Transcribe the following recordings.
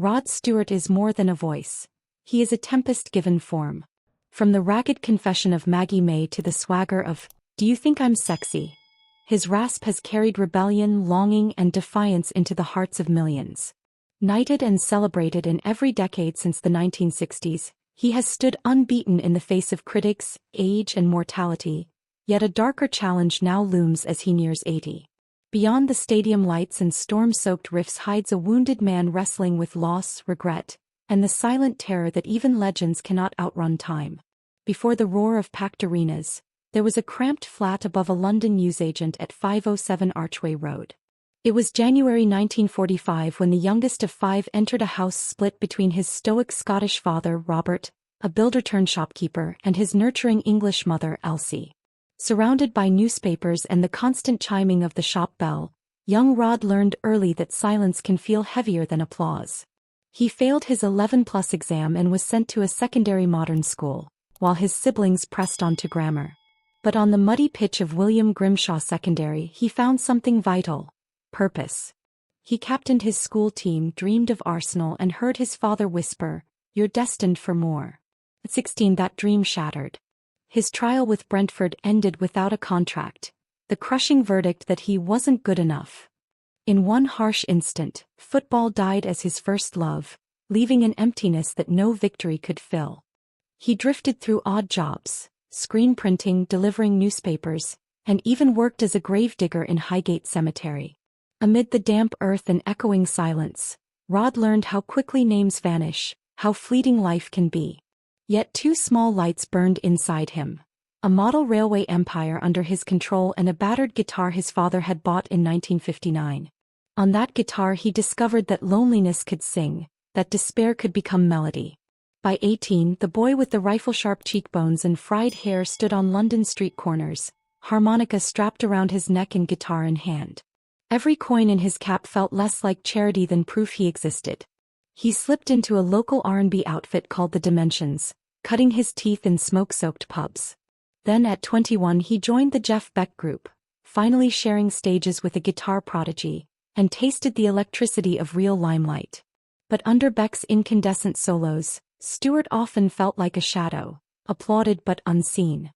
Rod Stewart is more than a voice. He is a tempest given form. From the ragged confession of Maggie May to the swagger of, "Do you think I'm sexy?" His rasp has carried rebellion, longing, and defiance into the hearts of millions. Knighted and celebrated in every decade since the 1960s, he has stood unbeaten in the face of critics, age, and mortality, yet a darker challenge now looms as he nears 80. Beyond the stadium lights and storm-soaked riffs hides a wounded man wrestling with loss, regret, and the silent terror that even legends cannot outrun time. Before the roar of packed arenas, there was a cramped flat above a London newsagent at 507 Archway Road. It was January 1945 when the youngest of five entered a house split between his stoic Scottish father, Robert, a builder-turned-shopkeeper, and his nurturing English mother, Elsie. Surrounded by newspapers and the constant chiming of the shop bell, young Rod learned early that silence can feel heavier than applause. He failed his 11+ exam and was sent to a secondary modern school, while his siblings pressed on to grammar. But on the muddy pitch of William Grimshaw Secondary he found something vital: purpose. He captained his school team, dreamed of Arsenal, and heard his father whisper, "You're destined for more." At 16 that dream shattered. His trial with Brentford ended without a contract, the crushing verdict that he wasn't good enough. In one harsh instant, football died as his first love, leaving an emptiness that no victory could fill. He drifted through odd jobs, screen printing, delivering newspapers, and even worked as a gravedigger in Highgate Cemetery. Amid the damp earth and echoing silence, Rod learned how quickly names vanish, how fleeting life can be. Yet two small lights burned inside him: a model railway empire under his control and a battered guitar his father had bought in 1959. On that guitar he discovered that loneliness could sing, that despair could become melody. By 18, the boy with the rifle-sharp cheekbones and fried hair stood on London street corners, harmonica strapped around his neck and guitar in hand. Every coin in his cap felt less like charity than proof he existed. He slipped into a local R&B outfit called The Dimensions, cutting his teeth in smoke-soaked pubs. Then at 21 he joined the Jeff Beck Group, finally sharing stages with a guitar prodigy, and tasted the electricity of real limelight. But under Beck's incandescent solos, Stewart often felt like a shadow, applauded but unseen.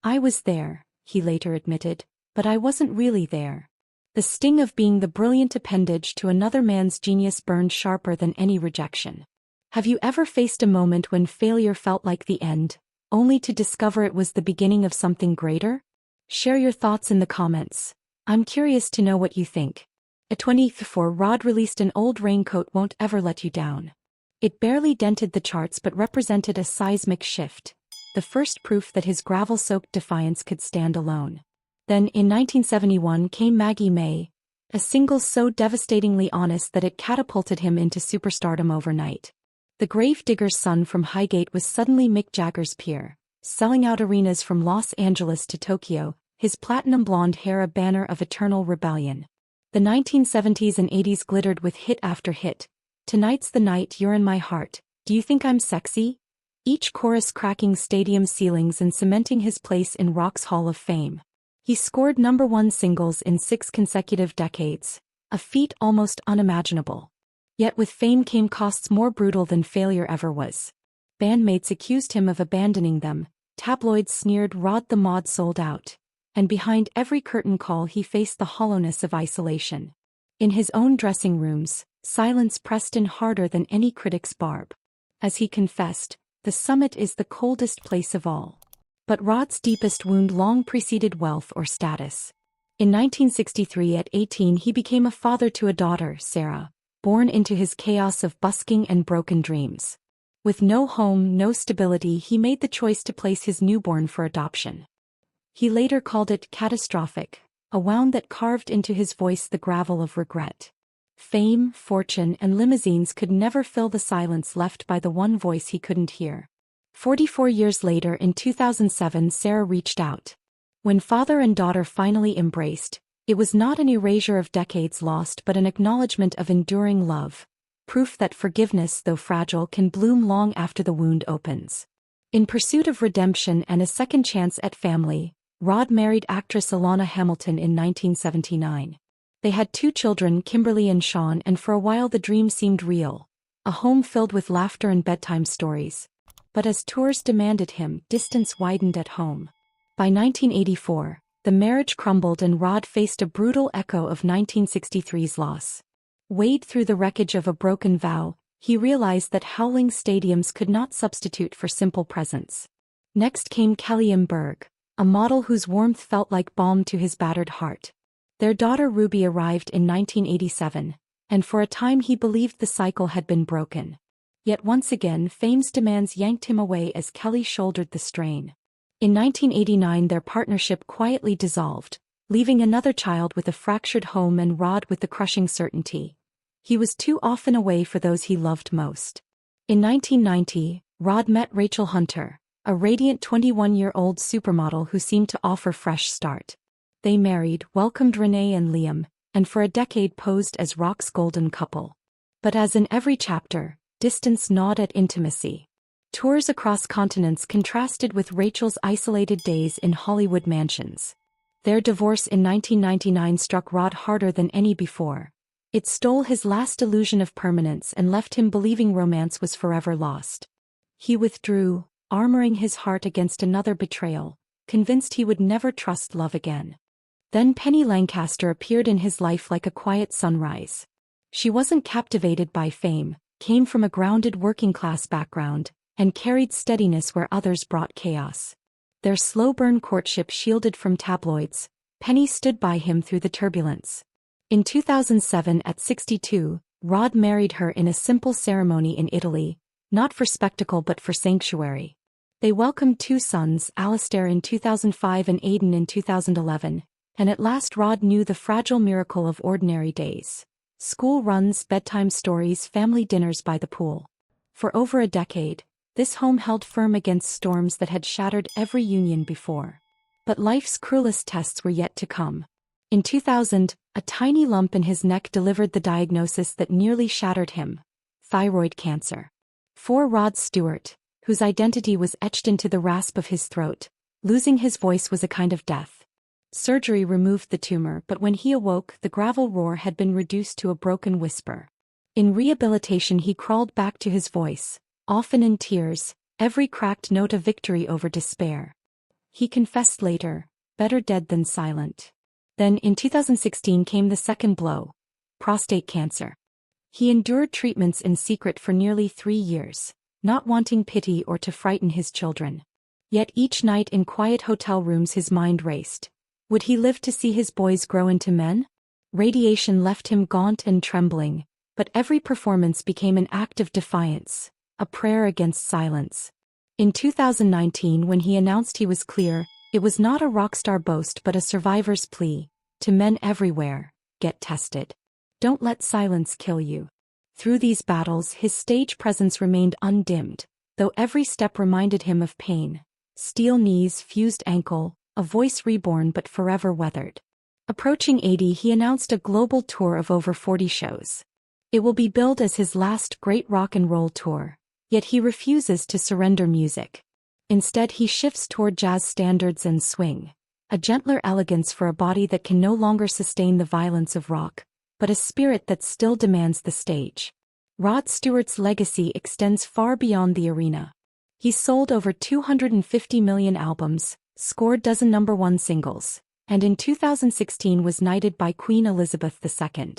"I was there," he later admitted, "but I wasn't really there." The sting of being the brilliant appendage to another man's genius burned sharper than any rejection. Have you ever faced a moment when failure felt like the end, only to discover it was the beginning of something greater? Share your thoughts in the comments. I'm curious to know what you think. At 24, Rod released An Old Raincoat Won't Ever Let You Down. It barely dented the charts but represented a seismic shift, the first proof that his gravel-soaked defiance could stand alone. Then in 1971 came Maggie May, a single so devastatingly honest that it catapulted him into superstardom overnight. The gravedigger's son from Highgate was suddenly Mick Jagger's peer, selling out arenas from Los Angeles to Tokyo, his platinum blonde hair a banner of eternal rebellion. The 1970s and 80s glittered with hit after hit. "Tonight's the Night," "You're in My Heart," "Do You Think I'm Sexy?" Each chorus cracking stadium ceilings and cementing his place in rock's Hall of Fame. He scored #1 singles in 6 consecutive decades, a feat almost unimaginable. Yet with fame came costs more brutal than failure ever was. Bandmates accused him of abandoning them, tabloids sneered Rod the Mod sold out, and behind every curtain call he faced the hollowness of isolation. In his own dressing rooms, silence pressed in harder than any critic's barb. As he confessed, "The summit is the coldest place of all." But Rod's deepest wound long preceded wealth or status. In 1963 at 18 he became a father to a daughter, Sarah, born into his chaos of busking and broken dreams. With no home, no stability, he made the choice to place his newborn for adoption. He later called it catastrophic, a wound that carved into his voice the gravel of regret. Fame, fortune, and limousines could never fill the silence left by the one voice he couldn't hear. 44 years later in 2007 Sarah reached out. When father and daughter finally embraced, it was not an erasure of decades lost but an acknowledgement of enduring love, proof that forgiveness, though fragile, can bloom long after the wound opens. In pursuit of redemption and a second chance at family, Rod married actress Alana Hamilton in 1979. They had 2 children, Kimberly and Sean, and for a while the dream seemed real. a home filled with laughter and bedtime stories. But as tours demanded him, distance widened at home. By 1984, the marriage crumbled and Rod faced a brutal echo of 1963's loss. Wade through the wreckage of a broken vow, he realized that howling stadiums could not substitute for simple presence. Next came Kellyanne Berg, a model whose warmth felt like balm to his battered heart. Their daughter Ruby arrived in 1987, and for a time he believed the cycle had been broken. Yet once again fame's demands yanked him away as Kelly shouldered the strain. In 1989 their partnership quietly dissolved, leaving another child with a fractured home and Rod with the crushing certainty he was too often away for those he loved most. In 1990, Rod met Rachel Hunter, a radiant 21-year-old supermodel who seemed to offer fresh start. They married, welcomed Renee and Liam, and for a decade posed as rock's golden couple. But as in every chapter, distance gnawed at intimacy. Tours across continents contrasted with Rachel's isolated days in Hollywood mansions. Their divorce in 1999 struck Rod harder than any before. It stole his last illusion of permanence and left him believing romance was forever lost. He withdrew, armoring his heart against another betrayal, convinced he would never trust love again. Then Penny Lancaster appeared in his life like a quiet sunrise. She wasn't captivated by fame, came from a grounded working-class background, and carried steadiness where others brought chaos. Their slow-burn courtship shielded from tabloids, Penny stood by him through the turbulence. In 2007 at 62, Rod married her in a simple ceremony in Italy, not for spectacle but for sanctuary. They welcomed 2 sons, Alistair in 2005 and Aidan in 2011, and at last Rod knew the fragile miracle of ordinary days. School runs, bedtime stories, family dinners by the pool. For over a decade, this home held firm against storms that had shattered every union before. But life's cruelest tests were yet to come. In 2000, a tiny lump in his neck delivered the diagnosis that nearly shattered him: thyroid cancer. For Rod Stewart, whose identity was etched into the rasp of his throat, losing his voice was a kind of death. Surgery removed the tumor, but when he awoke, the gravel roar had been reduced to a broken whisper. In rehabilitation he crawled back to his voice, often in tears, every cracked note a victory over despair. He confessed later, better dead than silent. Then in 2016 came the second blow: prostate cancer. He endured treatments in secret for nearly 3 years, not wanting pity or to frighten his children. Yet each night in quiet hotel rooms his mind raced. Would he live to see his boys grow into men? Radiation left him gaunt and trembling, but every performance became an act of defiance, a prayer against silence. In 2019 when he announced he was clear, it was not a rock star boast but a survivor's plea: to men everywhere, get tested. Don't let silence kill you. Through these battles his stage presence remained undimmed, though every step reminded him of pain. Steel knees, fused ankle, a voice reborn but forever weathered. Approaching 80 he announced a global tour of over 40 shows. It will be billed as his last great rock and roll tour, yet he refuses to surrender music. Instead he shifts toward jazz standards and swing, a gentler elegance for a body that can no longer sustain the violence of rock, but a spirit that still demands the stage. Rod Stewart's legacy extends far beyond the arena. He sold over 250 million albums, scored dozen #1 singles, and in 2016 was knighted by Queen Elizabeth II.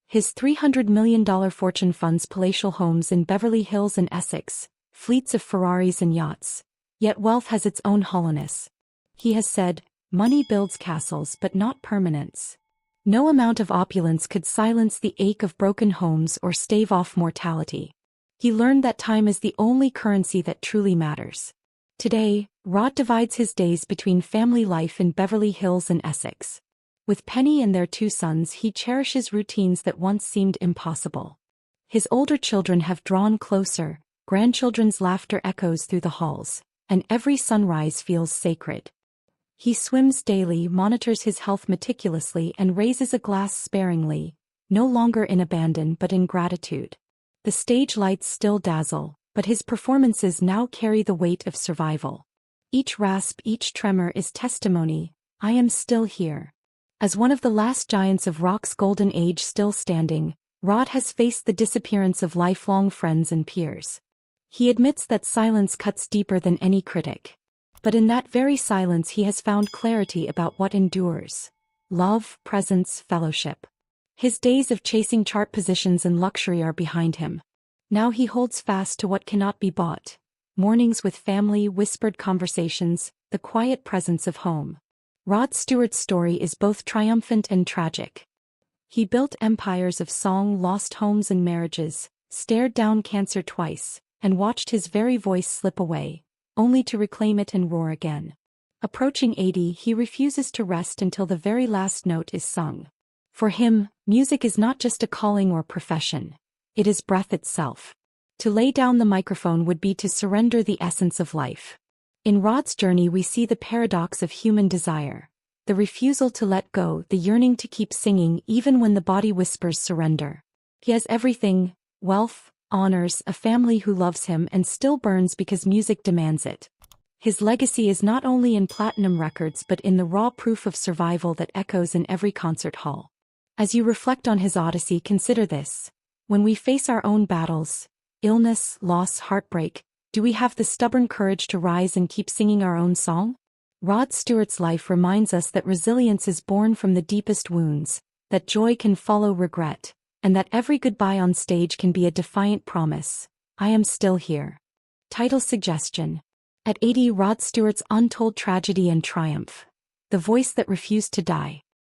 His $300 million fortune funds palatial homes in Beverly Hills and Essex, fleets of Ferraris and yachts. Yet wealth has its own hollowness. He has said, "Money builds castles but not permanence." No amount of opulence could silence the ache of broken homes or stave off mortality. He learned that time is the only currency that truly matters. Today, Rod divides his days between family life in Beverly Hills and Essex. With Penny and their 2 sons he cherishes routines that once seemed impossible. His older children have drawn closer, grandchildren's laughter echoes through the halls, and every sunrise feels sacred. He swims daily, monitors his health meticulously and raises a glass sparingly, no longer in abandon but in gratitude. The stage lights still dazzle, but his performances now carry the weight of survival. Each rasp, each tremor is testimony: I am still here. As one of the last giants of rock's golden age still standing, Rod has faced the disappearance of lifelong friends and peers. He admits that silence cuts deeper than any critic. But in that very silence he has found clarity about what endures. Love, presence, fellowship. His days of chasing chart positions and luxury are behind him. Now he holds fast to what cannot be bought. Mornings with family, whispered conversations, the quiet presence of home. Rod Stewart's story is both triumphant and tragic. He built empires of song, lost homes and marriages, stared down cancer twice, and watched his very voice slip away, only to reclaim it and roar again. Approaching 80, he refuses to rest until the very last note is sung. For him, music is not just a calling or profession. It is breath itself. To lay down the microphone would be to surrender the essence of life. In Rod's journey we see the paradox of human desire. The refusal to let go, the yearning to keep singing even when the body whispers surrender. He has everything: wealth, honors, a family who loves him, and still burns because music demands it. His legacy is not only in platinum records but in the raw proof of survival that echoes in every concert hall. As you reflect on his odyssey, consider this. When we face our own battles, illness, loss, heartbreak, do we have the stubborn courage to rise and keep singing our own song? Rod Stewart's life reminds us that resilience is born from the deepest wounds, that joy can follow regret, and that every goodbye on stage can be a defiant promise: I am still here. Title suggestion. At 80, Rod Stewart's untold tragedy and triumph. The voice that refused to die.